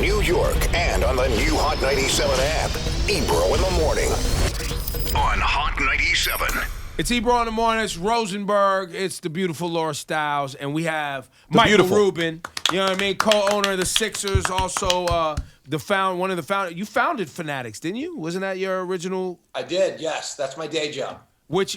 New York and on the new Hot 97 app. Ebro in the morning on Hot 97. It's Ebro in the morning. It's Rosenberg. It's the beautiful Laura Stiles. And we have Michael Rubin, you know what I mean, co-owner of the Sixers, also one of the founders. You founded Fanatics, didn't you? Wasn't that your original? I did, yes. That's my day job.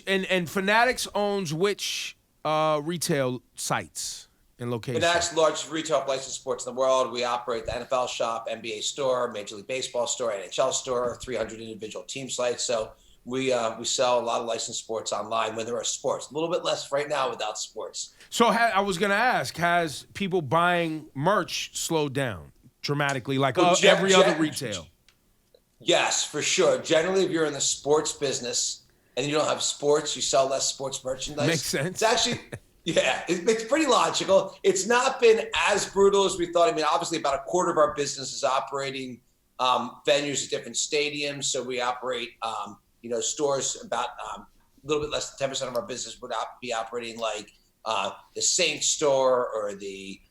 And Fanatics owns which retail sites and locations? Fanatics, the largest retail licensed sports in the world. We operate the NFL shop, NBA store, Major League Baseball store, NHL store, 300 individual team sites. So we sell a lot of licensed sports online when there are sports. A little bit less right now without sports. So I was going to ask, has people buying merch slowed down dramatically like every other retail? Yes, for sure. Generally, if you're in the sports business and you don't have sports, you sell less sports merchandise. Makes sense. It's actually, it's pretty logical. It's not been as brutal as we thought. I mean, obviously about a quarter of our business is operating venues at different stadiums. So we operate stores about a little bit less than 10% of our business would be operating like the Saints store or the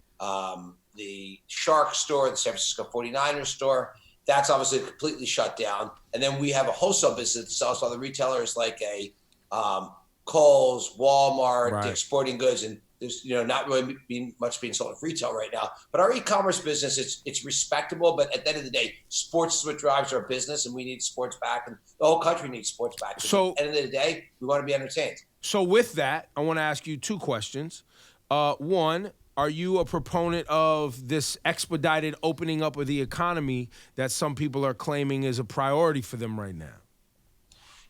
Shark store, the San Francisco 49ers store. That's obviously completely shut down. And then we have a wholesale business that sells to other retailers like a Kohl's, Walmart, right. Dick's Sporting Goods, and there's not really much being sold at retail right now. But our e-commerce business, it's respectable. But at the end of the day, sports is what drives our business, and we need sports back, and the whole country needs sports back. So at the end of the day, we want to be entertained. So with that, I want to ask you two questions. One, are you a proponent of this expedited opening up of the economy that some people are claiming is a priority for them right now?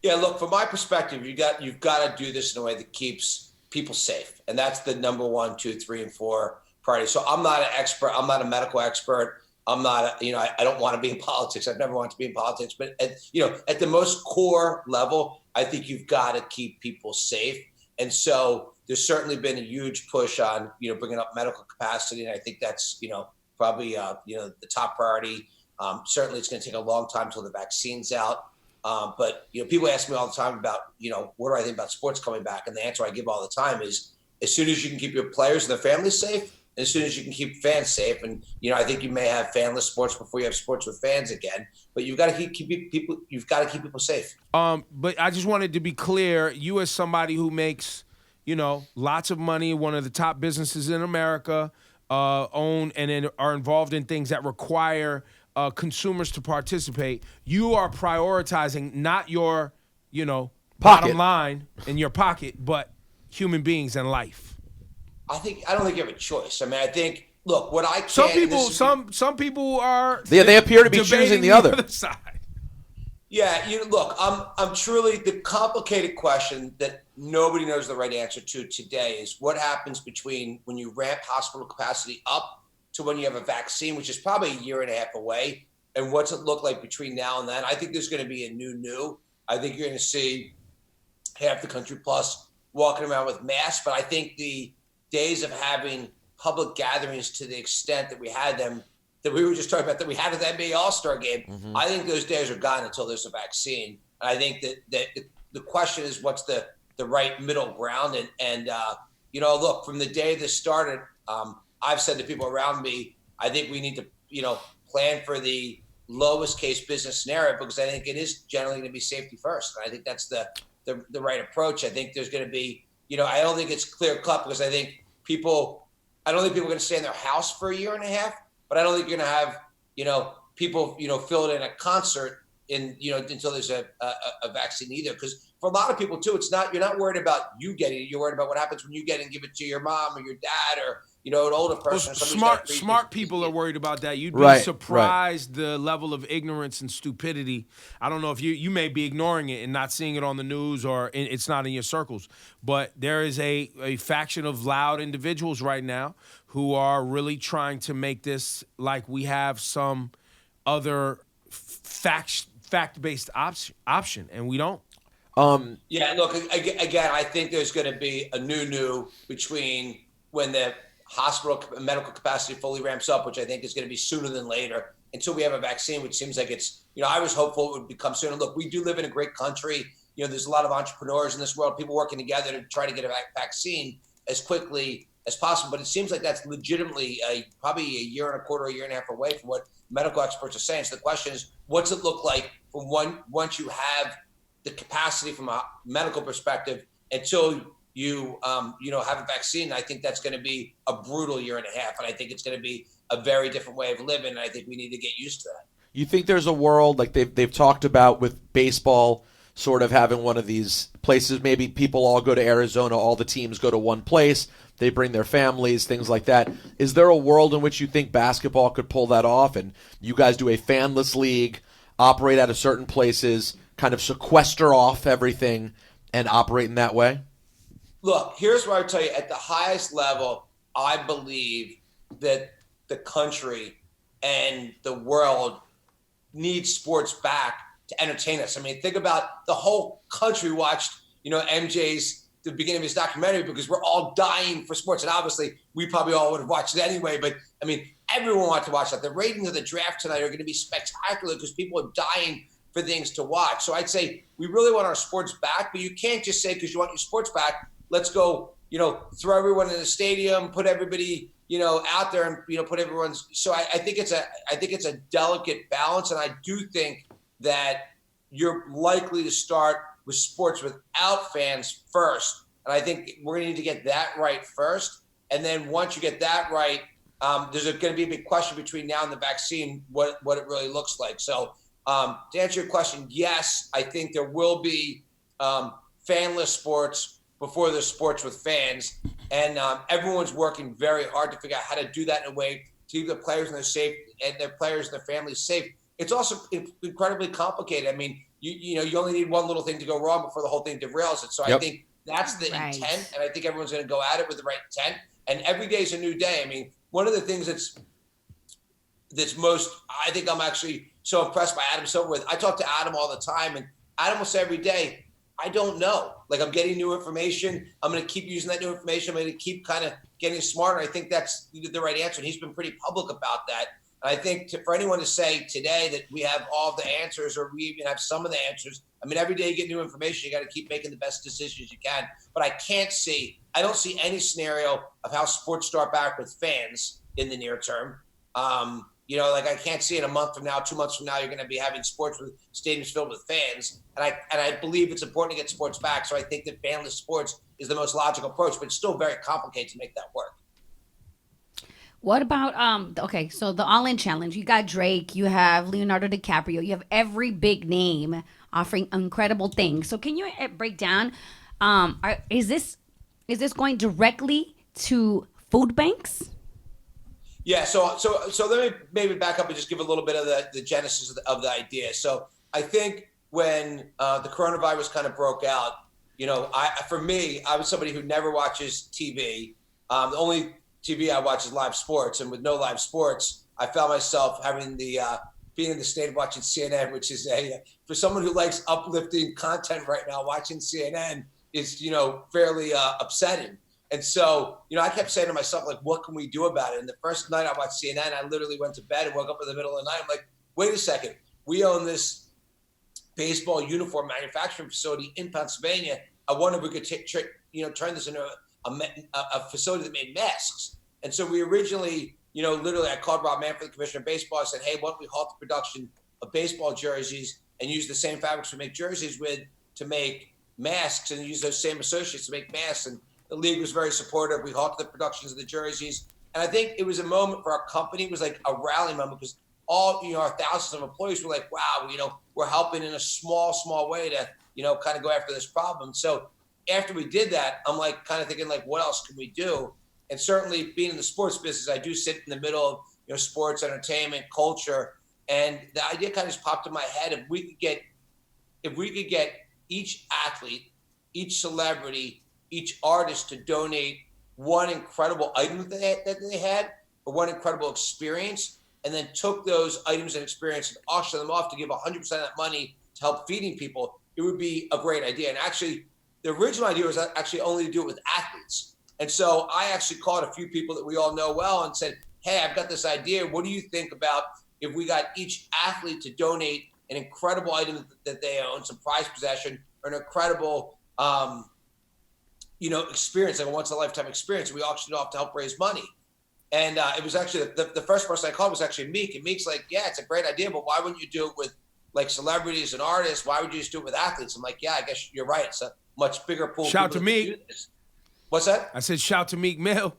Yeah, look, from my perspective, you've got to do this in a way that keeps people safe. And that's the number 1, 2, 3, and 4 priority. So I'm not an expert. I'm not a medical expert. I'm not, I don't want to be in politics. I've never wanted to be in politics. But, at the most core level, I think you've got to keep people safe. And so there's certainly been a huge push on, bringing up medical capacity. And I think that's, probably, the top priority. Certainly it's going to take a long time until the vaccine's out. But people ask me all the time about, what do I think about sports coming back? And the answer I give all the time is, as soon as you can keep your players and their families safe, and as soon as you can keep fans safe, and I think you may have fanless sports before you have sports with fans again. But you've got to keep people. You've got to keep people safe. But I just wanted to be clear. You, as somebody who makes, lots of money, one of the top businesses in America, own and are involved in things that require consumers to participate, you are prioritizing not your, bottom line in your pocket, but human beings and life. I don't think you have a choice. I mean, I think, look, what I can. Some people are. They appear to be choosing the other side. Yeah, look, I'm truly the complicated question that nobody knows the right answer to today is what happens between when you ramp hospital capacity up to when you have a vaccine, which is probably a year and a half away, and what's it look like between now and then? I think there's going to be a new. I think you're going to see half the country plus walking around with masks, but I think the days of having public gatherings to the extent that we had them, that we were just talking about, that we had at the NBA All-Star game, mm-hmm. I think those days are gone until there's a vaccine. And I think that the question is what's the right middle ground. And look, from the day this started, I've said to people around me, I think we need to, plan for the lowest case business scenario, because I think it is generally going to be safety first. And I think that's the right approach. I think there's going to be, I don't think it's clear cut, because I don't think people are going to stay in their house for a year and a half, but I don't think you're going to have, people, filled in a concert until there's a vaccine either. Because for a lot of people too, you're not worried about you getting it. You're worried about what happens when you get it and give it to your mom or your dad or, an older person. Smart people are worried about that. You'd be surprised the level of ignorance and stupidity. I don't know if you may be ignoring it and not seeing it on the news, or it's not in your circles. But there is a faction of loud individuals right now who are really trying to make this like we have some other fact-based option, and we don't. Yeah, look, again, I think there's going to be a new between when the hospital medical capacity fully ramps up, which I think is going to be sooner than later, until we have a vaccine, which seems like it's, I was hopeful it would become sooner. Look, we do live in a great country. There's a lot of entrepreneurs in this world, people working together to try to get a vaccine as quickly as possible. But it seems like that's legitimately probably a year and a quarter, a year and a half away from what medical experts are saying. So the question is, what's it look like from once you have the capacity from a medical perspective until you have a vaccine? I think that's going to be a brutal year and a half, and I think it's going to be a very different way of living. And I think we need to get used to that. You think there's a world like they've talked about with baseball, sort of having one of these places? Maybe people all go to Arizona, all the teams go to one place. They bring their families, things like that. Is there a world in which you think basketball could pull that off, and you guys do a fanless league, operate out of certain places, kind of sequester off everything, and operate in that way? Look, here's what I tell you. At the highest level, I believe that the country and the world needs sports back to entertain us. I mean, think about the whole country watched, the beginning of his documentary because we're all dying for sports. And obviously, we probably all would have watched it anyway. But, I mean, everyone wants to watch that. The ratings of the draft tonight are going to be spectacular because people are dying for things to watch. So I'd say we really want our sports back. But you can't just say because you want your sports back, let's go, throw everyone in the stadium, put everybody, out there and, put everyone's. So I think it's a delicate balance. And I do think that you're likely to start with sports without fans first. And I think we're going to need to get that right first. And then once you get that right, there's going to be a big question between now and the vaccine, what it really looks like. So to answer your question, yes, I think there will be fanless sports before there's sports with fans. And everyone's working very hard to figure out how to do that in a way to keep the players and their players and their families safe. It's also incredibly complicated. I mean, you only need one little thing to go wrong before the whole thing derails it. So I think that's the intent, and I think everyone's going to go at it with the right intent. And every day is a new day. I mean, one of the things that's most, I think I'm actually so impressed by Adam Silver with. I talk to Adam all the time, and Adam will say every day, I don't know. Like, I'm getting new information. I'm going to keep using that new information. I'm going to keep kind of getting smarter. I think that's the right answer, and he's been pretty public about that. And I think for anyone to say today that we have all the answers or we even have some of the answers, I mean, every day you get new information, you got to keep making the best decisions you can. But I don't see any scenario of how sports start back with fans in the near term. I can't see in a month from now, 2 months from now, you're going to be having sports with stadiums filled with fans. And I believe it's important to get sports back. So I think that fanless sports is the most logical approach, but it's still very complicated to make that work. What about so the All In Challenge, you got Drake, you have Leonardo DiCaprio, you have every big name offering incredible things. So can you break down, is this going directly to food banks? Yeah, so let me maybe back up and just give a little bit of the genesis of the idea. So I think when the coronavirus kind of broke out, I was somebody who never watches TV. The only TV I watch is live sports, and with no live sports, I found myself having being in the state of watching CNN, which is for someone who likes uplifting content right now, watching CNN is fairly upsetting. And so I kept saying to myself, like, what can we do about it? And the first night I watched CNN, I literally went to bed and woke up in the middle of the night. I'm like, wait a second, we own this baseball uniform manufacturing facility in Pennsylvania. I wonder if we could turn this into a facility that made masks. And so we originally, literally I called Rob Manfred, the commissioner of baseball. I said, hey, why don't we halt the production of baseball jerseys and use the same fabrics we make jerseys with to make masks, and use those same associates to make masks. And the league was very supportive. We halted the productions of the jerseys. And I think it was a moment for our company. It was like a rally moment because all, our thousands of employees were like, wow, we're helping in a small way to, kind of go after this problem. So after we did that, I'm like kind of thinking like, what else can we do? And certainly being in the sports business, I do sit in the middle of, sports, entertainment, culture. And the idea kind of just popped in my head. If we could get each athlete, each celebrity, each artist to donate one incredible item that they had, or one incredible experience, and then took those items and experience and auctioned them off to give 100% of that money to help feeding people, it would be a great idea. And actually, the original idea was actually only to do it with athletes. And so I actually called a few people that we all know well and said, hey, I've got this idea. What do you think about if we got each athlete to donate an incredible item that they own, some prized possession, or an incredible experience, like a once in a lifetime experience. We auctioned it off to help raise money. And it was actually the first person I called was actually Meek. And Meek's like, yeah, it's a great idea, but why wouldn't you do it with like celebrities and artists? Why would you just do it with athletes? I'm like, yeah, I guess you're right. It's a much bigger pool. Shout to Meek. What's that? I said, shout to Meek Mill.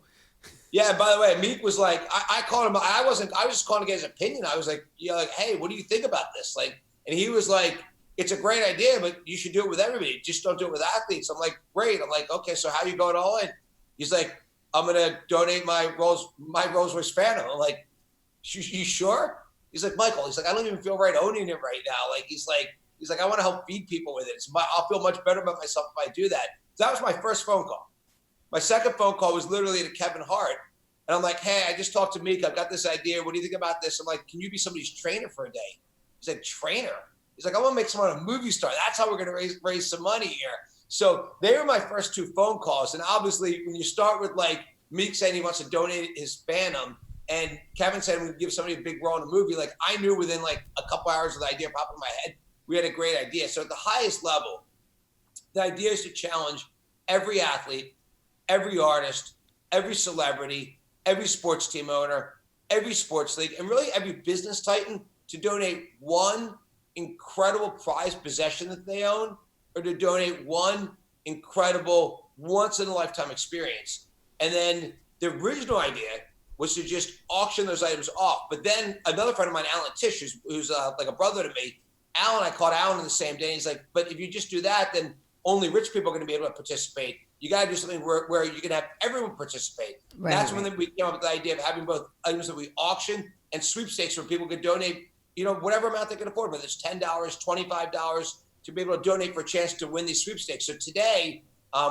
Yeah. And by the way, Meek was like, I called him. I was just calling to get his opinion. I was like, hey, what do you think about this? Like, and he was like, it's a great idea, but you should do it with everybody. Just don't do it with athletes. I'm like, great. I'm like, okay, so how you going all in? He's like, I'm gonna donate my Rolls Royce Phantom. I'm like, you sure? He's like, Michael. He's like, I don't even feel right owning it right now. Like, he's like, I want to help feed people with it. I'll feel much better about myself if I do that. So that was my first phone call. My second phone call was literally to Kevin Hart, and I'm like, hey, I just talked to Meek. I've got this idea. What do you think about this? I'm like, can you be somebody's trainer for a day? He's like, trainer? He's like, I want to make someone a movie star. That's how we're going to raise some money here. So they were my first two phone calls. And obviously, when you start with like Meek saying he wants to donate his Phantom, and Kevin said we would give somebody a big role in a movie, like I knew within like a couple hours of the idea popping in my head, we had a great idea. So at the highest level, the idea is to challenge every athlete, every artist, every celebrity, every sports team owner, every sports league, and really every business titan to donate one incredible prized possession that they own, or to donate one incredible once-in-a-lifetime experience. And then the original idea was to just auction those items off. But then another friend of mine, Alan Tish, who's like a brother to me, I called Alan on the same day. And he's like, but if you just do that, then only rich people are going to be able to participate. You got to do something where you can have everyone participate. Right, That's when we came up with the idea of having both items that we auction and sweepstakes where people could donate, whatever amount they can afford, whether it's $10, $25, to be able to donate for a chance to win these sweepstakes. So today,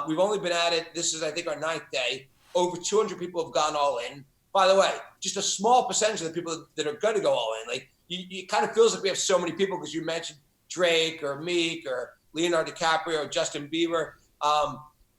we've only been at it. This is, I think, our 9th day. Over 200 people have gone all in. By the way, just a small percentage of the people that are going to go all in. Like, it kind of feels like we have so many people because you mentioned Drake or Meek or Leonardo DiCaprio or Justin Bieber.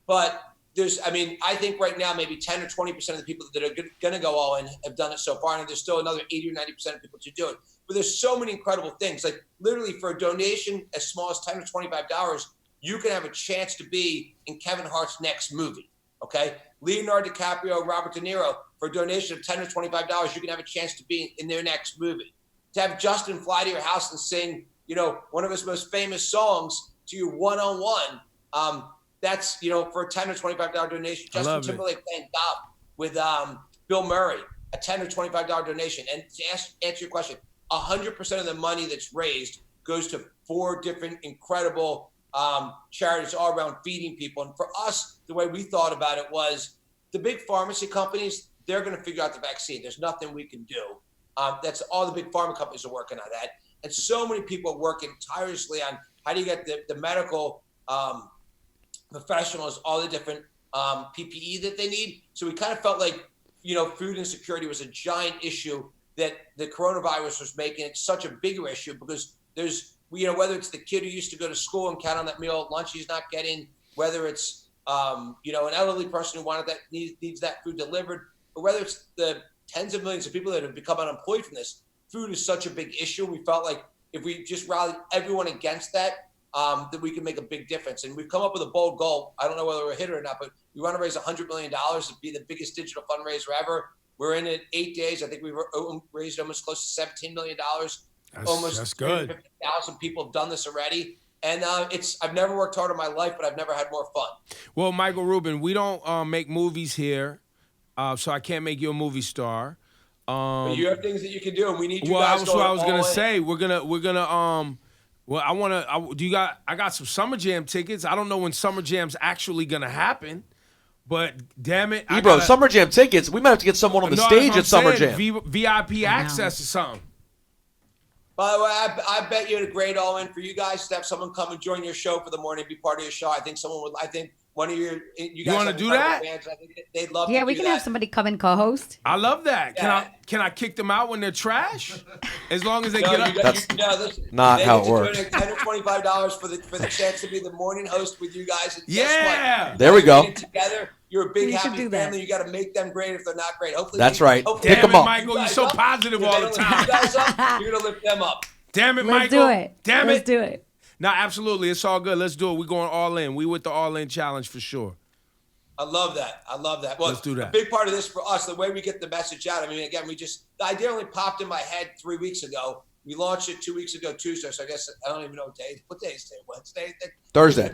But I think right now maybe 10 or 20% of the people that are going to go all in have done it so far. And there's still another 80 or 90% of people to do it. But there's so many incredible things. Like literally for a donation as small as $10 or $25, you can have a chance to be in Kevin Hart's next movie. Okay? Leonardo DiCaprio, Robert De Niro, for a donation of $10 or $25, you can have a chance to be in their next movie. To have Justin fly to your house and sing, one of his most famous songs to you one-on-one, that's, for a $10 or $25 donation. Justin Timberlake playing golf with Bill Murray, a $10 or $25 donation. And to answer your question, 100% of the money that's raised goes to 4 different incredible charities all around feeding people. And for us, the way we thought about it was the big pharmacy companies, they're going to figure out the vaccine. There's nothing we can do. That's all the big pharma companies are working on that. And so many people are working tirelessly on how do you get the medical professionals, all the different PPE that they need. So we kind of felt like, food insecurity was a giant issue that the coronavirus was making it such a bigger issue because there's, whether it's the kid who used to go to school and count on that meal at lunch he's not getting, whether it's, an elderly person who needs that food delivered, or whether it's the tens of millions of people that have become unemployed from this, food is such a big issue. We felt like if we just rallied everyone against that, that we can make a big difference. And we've come up with a bold goal. I don't know whether we're hit it or not, but we want to raise $100 million to be the biggest digital fundraiser ever. We're in it 8 days. I think we've raised almost close to $17 million. That's good. 50,000 people have done this already. And I've never worked harder in my life, but I've never had more fun. Well, Michael Rubin, we don't make movies here, so I can't make you a movie star. But you have things that you can do, and we need you guys. Well, that's what I was gonna say. We're gonna. Well, I got some Summer Jam tickets. I don't know when Summer Jam's actually gonna happen, but damn it, Summer Jam tickets. We might have to get someone on the stage at Summer Jam. VIP access or something. By the way, I bet you a great all-in for you guys to have someone come and join your show for the morning, be part of your show. I think someone would. I think one of you guys want to do that? Fans, I think they'd love. Yeah, to we do can that. have somebody come and co-host. I love that. Yeah. Can I kick them out when they're trash? As long as they No, get up. That's not how it works. $10 or $25 for the chance to be the morning host with you guys. And Yeah. There we go. Together, you're a big We should happy do that. family. You got to make them great if they're not great. Hopefully, That's right. Hopefully Pick Damn them it, up. Michael, you're so positive all the time. You guys up, you're gonna lift them up. Damn it, Let's Michael. do it. Damn Let's it. do it. No, absolutely. It's all good. Let's do it. We're going all in. We with the all in challenge for sure. I love that. Well, Let's do that. A big part of this for us, the way we get the message out. I mean, again, the idea only popped in my head 3 weeks ago. We launched it 2 weeks ago, Tuesday. So I guess I don't even know what day. What day is today? Wednesday? Thursday.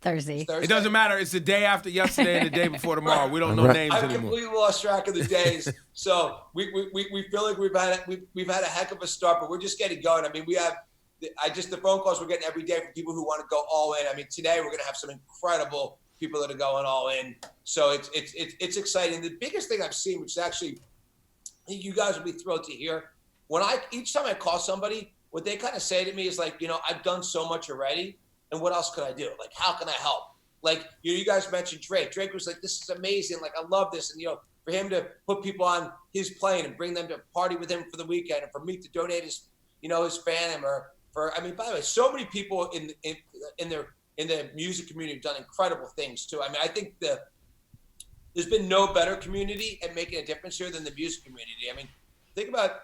Thursday. It doesn't matter. It's the day after yesterday and the day before tomorrow. We don't know names I've anymore. completely lost track of the days. So we feel like we've had a heck of a start, but we're just getting going. I mean, the phone calls we're getting every day from people who want to go all in. I mean, today we're going to have some incredible people that are going all in. So it's exciting. The biggest thing I've seen, which is actually, I think you guys will be thrilled to hear, each time I call somebody, what they kind of say to me is like, I've done so much already, and what else could I do? Like, how can I help? Like, you guys mentioned Drake. Drake was like, this is amazing. Like, I love this. And, for him to put people on his plane and bring them to party with him for the weekend, and for me to donate his fandom, by the way, so many people in the music community have done incredible things too. I mean, I think there's been no better community at making a difference here than the music community. I mean, think about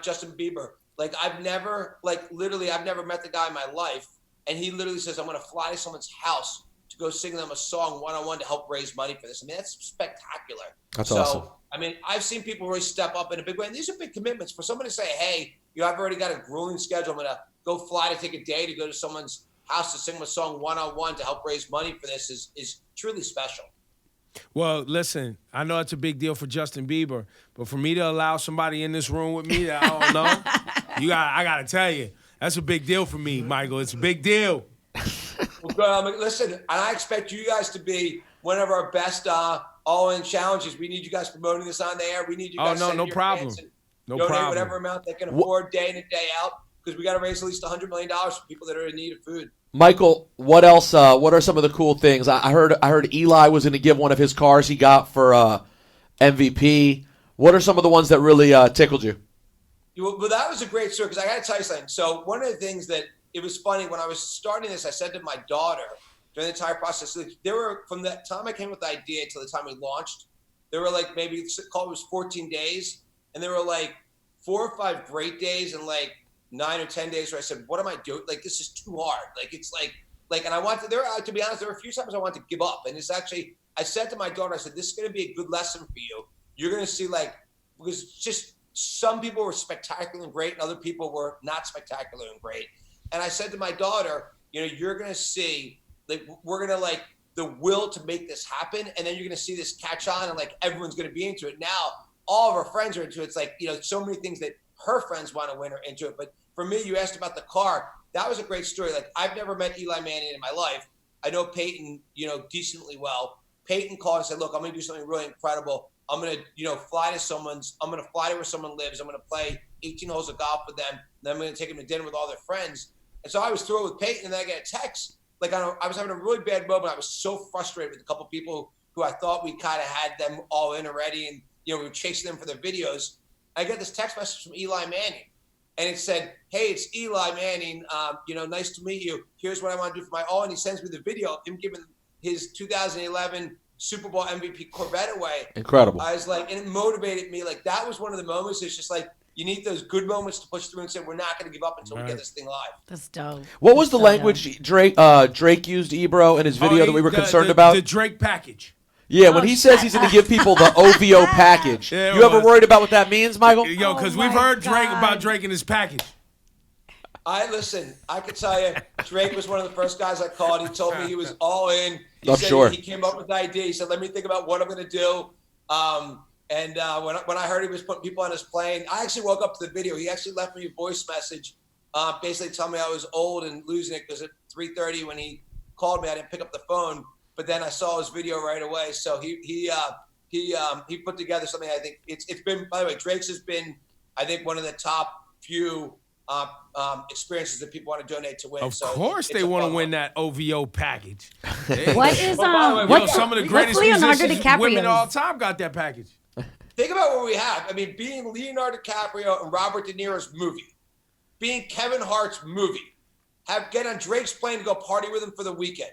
Justin Bieber. Like, I've never met the guy in my life, and he literally says, I'm going to fly to someone's house to go sing them a song one-on-one to help raise money for this. I mean, that's spectacular. That's awesome. I mean, I've seen people really step up in a big way, and these are big commitments. For someone to say, hey, I've already got a grueling schedule. I'm going to go fly to take a day to go to someone's house to sing a song one-on-one to help raise money for this is truly special. Well, listen, I know it's a big deal for Justin Bieber, but for me to allow somebody in this room with me that I don't know, I got to tell you, that's a big deal for me, Michael. It's a big deal. Well, good. Listen, and I expect you guys to be one of our best all-in challenges. We need you guys promoting this on the air. We need you guys no problem. No donate problem. whatever amount they can afford day in and day out, because we got to raise at least $100 million for people that are in need of food. Michael, what else? What are some of the cool things? I heard Eli was going to give one of his cars he got for MVP. What are some of the ones that really tickled you? Well, that was a great story, because I got to tell you something. So one of the things that it was funny when I was starting this, I said to my daughter during the entire process, there were, from the time I came with the idea till the time we launched, there were like maybe it was 14 days, and there were like 4 or 5 great days and like 9 or 10 days where I said, what am I doing? Like, this is too hard. Like, it's like, and I wanted, to be honest, there were a few times I wanted to give up. And it's actually, I said to my daughter, I said, this is going to be a good lesson for you. You're going to see, like, because just some people were spectacular and great, and other people were not spectacular and great. And I said to my daughter, you're going to see, like, we're going to, like, the will to make this happen. And then you're going to see this catch on, and like, everyone's going to be into it. Now, all of our friends are into it. It's like, so many things that her friends want to win are into it. But for me, you asked about the car. That was a great story. Like, I've never met Eli Manning in my life. I know Peyton, decently well. Peyton called and said, look, I'm going to do something really incredible. I'm going to, fly to where someone lives. I'm going to play 18 holes of golf with them. And then I'm going to take them to dinner with all their friends. And so I was thrilled with Peyton, and then I get a text. Like, I was having a really bad moment. I was so frustrated with a couple people who I thought we kind of had them all in already. And, we were chasing them for their videos. I get this text message from Eli Manning. And it said, hey, it's Eli Manning. Nice to meet you. Here's what I want to do for my all. And he sends me the video of him giving his 2011 Super Bowl MVP Corvette away. Incredible. I was like, and it motivated me. Like, that was one of the moments. It's just like, you need those good moments to push through and say, we're not going to give up until we get this thing live. That's dope. What was the language Drake used, Ebro, in his video that we were concerned about? The Drake package. Yeah, when he says he's going to give people the OVO package. Yeah, you ever worried about what that means, Michael? Yo, because we've heard Drake about Drake and his package. Listen, I could tell you, Drake was one of the first guys I called. He told me he was all in. I'm sure. He came up with the idea. He said, let me think about what I'm going to do. When I heard he was putting people on his plane, I actually woke up to the video. He actually left me a voice message, basically telling me I was old and losing it, because at 3:30 when he called me, I didn't pick up the phone. But then I saw his video right away. So he put together something. I think it's been, by the way, Drake's has been, I think, one of the top few experiences that people want to donate to win. Of course they want to win that OVO package. What is some of the greatest Leonardo musicians, DiCaprio? women all the time got that package. Think about what we have. I mean, being Leonardo DiCaprio and Robert De Niro's movie, being Kevin Hart's movie, get on Drake's plane to go party with him for the weekend,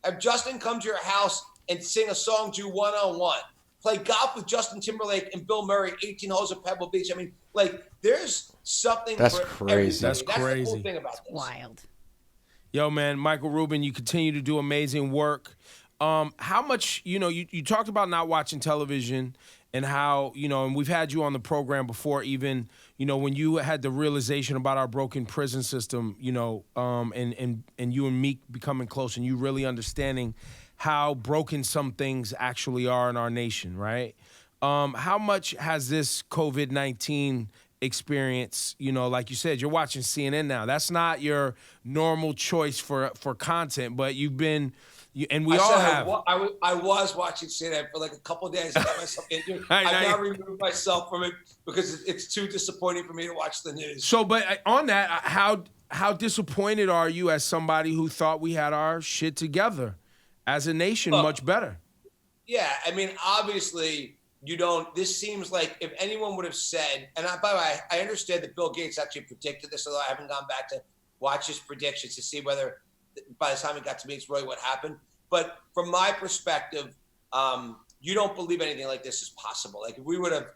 have Justin come to your house and sing a song to you one-on-one, play golf with Justin Timberlake and Bill Murray, 18 holes at Pebble Beach. I mean, like, there's something That's for crazy. everybody. That's crazy. The cool thing about this. Wild. Yo, man, Michael Rubin, you continue to do amazing work. How much, you talked about not watching television and how, and we've had you on the program before, even, when you had the realization about our broken prison system, and you and Meek becoming close and you really understanding how broken some things actually are in our nation, right? How much has this COVID-19 experience, like you said, you're watching CNN now. That's not your normal choice for content, but you've been, and we all have. I was watching CNN for like a couple of days. I got myself into it. I've now removed myself from it because it's too disappointing for me to watch the news. So, but on that, how disappointed are you as somebody who thought we had our shit together as a nation much better? Yeah, I mean, obviously, this seems like if anyone would have said, and by the way, I understand that Bill Gates actually predicted this, although I haven't gone back to watch his predictions to see whether by the time it got to me, it's really what happened. But from my perspective, you don't believe anything like this is possible. Like if we would have,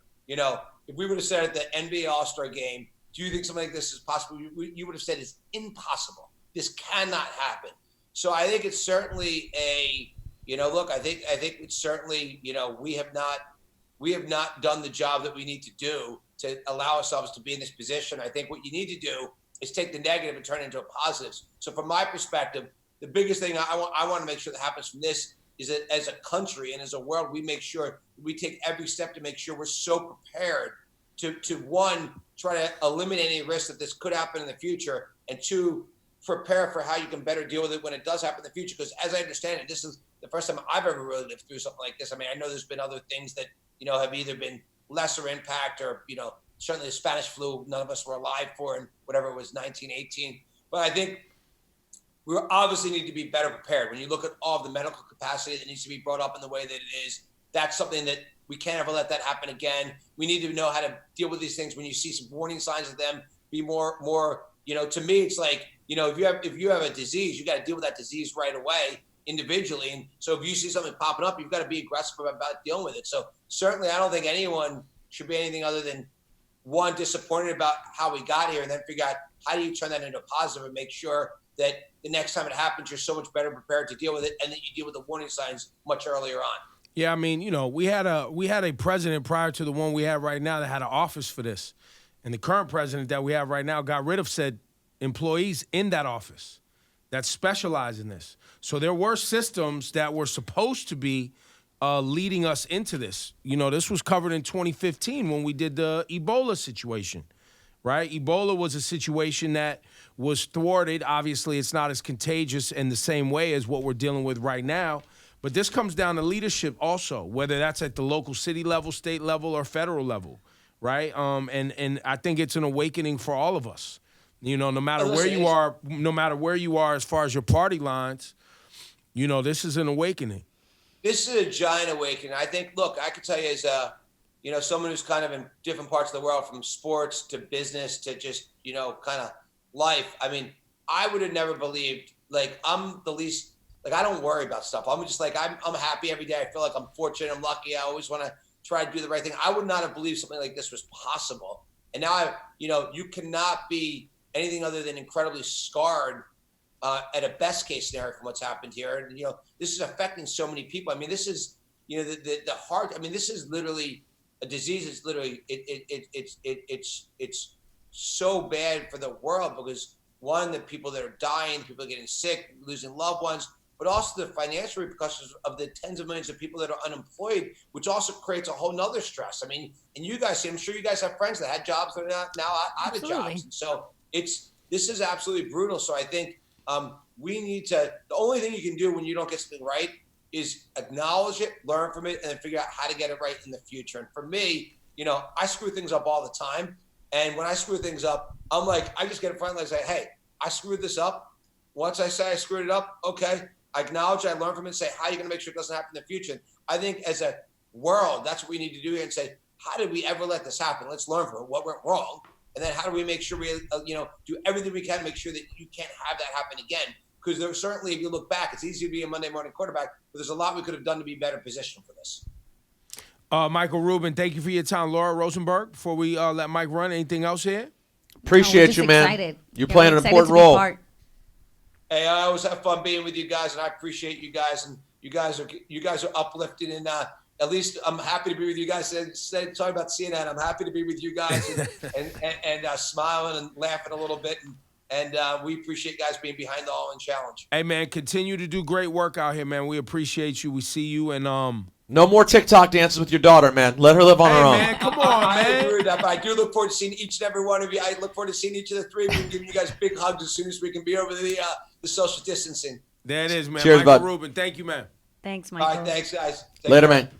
said at the NBA All-Star game, do you think something like this is possible? You would have said it's impossible. This cannot happen. So I think it's certainly I think it's certainly, we have not done the job that we need to do to allow ourselves to be in this position. I think what you need to do is take the negative and turn it into a positive. So from my perspective, the biggest thing I want to make sure that happens from this is that as a country and as a world, we make sure we take every step to make sure we're so prepared to one, try to eliminate any risk that this could happen in the future, and two, prepare for how you can better deal with it when it does happen in the future. Because as I understand it, this is the first time I've ever really lived through something like this. I mean, I know there's been other things that, have either been lesser impact or, certainly the Spanish flu, none of us were alive for in whatever it was, 1918. But I think we obviously need to be better prepared. When you look at all of the medical capacity that needs to be brought up in the way that it is, that's something that we can't ever let that happen again. We need to know how to deal with these things when you see some warning signs of them, be more, to me, it's like, if you have a disease, you got to deal with that disease right away individually. And so if you see something popping up, you've got to be aggressive about dealing with it. So certainly I don't think anyone should be anything other than one, disappointed about how we got here, and then figure out how do you turn that into a positive and make sure that the next time it happens, you're so much better prepared to deal with it, and that you deal with the warning signs much earlier on. Yeah, I mean, we had a president prior to the one we have right now that had an office for this, and the current president that we have right now got rid of said employees in that office that specialize in this. So there were systems that were supposed to be leading us into this. This was covered in 2015 when we did the Ebola situation, right? Ebola was a situation that was thwarted. Obviously, it's not as contagious in the same way as what we're dealing with right now. But this comes down to leadership also, whether that's at the local city level, state level, or federal level, right? And I think it's an awakening for all of us. No matter where you are as far as your party lines, this is an awakening. This is a giant awakening. I think, look, I could tell you as someone who's kind of in different parts of the world, from sports to business to just, kind of life. I mean, I would have never believed, I'm the least, I don't worry about stuff. I'm just I'm happy every day. I feel like I'm fortunate. I'm lucky. I always want to try to do the right thing. I would not have believed something like this was possible. And now, you cannot be anything other than incredibly scarred at a best case scenario from what's happened here. And, this is affecting so many people. I mean, this is, the heart. I mean, this is literally a disease. It's literally, it's so bad for the world because, one, the people that are dying, people getting sick, losing loved ones, but also the financial repercussions of the tens of millions of people that are unemployed, which also creates a whole nother stress. I mean, and you guys, I'm sure you guys have friends that had jobs that are now out of jobs. And so this is absolutely brutal. So I think we need to, the only thing you can do when you don't get something right is acknowledge it, learn from it, and then figure out how to get it right in the future. And for me, I screw things up all the time. And when I screw things up, I'm like, I just get in front and say, hey, I screwed this up. Once I say I screwed it up, okay, I acknowledge it, I learn from it, and say, how are you going to make sure it doesn't happen in the future? I think as a world, that's what we need to do here and say, how did we ever let this happen? Let's learn from it, what went wrong. And then how do we make sure we, do everything we can to make sure that you can't have that happen again? Because there's certainly, if you look back, it's easy to be a Monday morning quarterback, but there's a lot we could have done to be better positioned for this. Michael Rubin, thank you for your time. Laura Rosenberg, before we let Mike run, anything else here? Appreciate you, man. Excited. You're playing an important role. Hey, I always have fun being with you guys, and I appreciate you guys. And You guys are uplifting, and at least I'm happy to be with you guys. Talking about CNN, I'm happy to be with you guys and smiling and laughing a little bit. And we appreciate you guys being behind the All In Challenge. Hey, man, continue to do great work out here, man. We appreciate you. We see you, and No more TikTok dances with your daughter, man. Let her live on her own. Man, come on, I man. agree with that, but I do look forward to seeing each and every one of you. I look forward to seeing each of the three of you and giving you guys big hugs as soon as we can be over the social distancing. There it is, man. Cheers, Michael bud. Rubin. Thank you, man. Thanks, All Michael. right, thanks, guys. Take Later, care. man.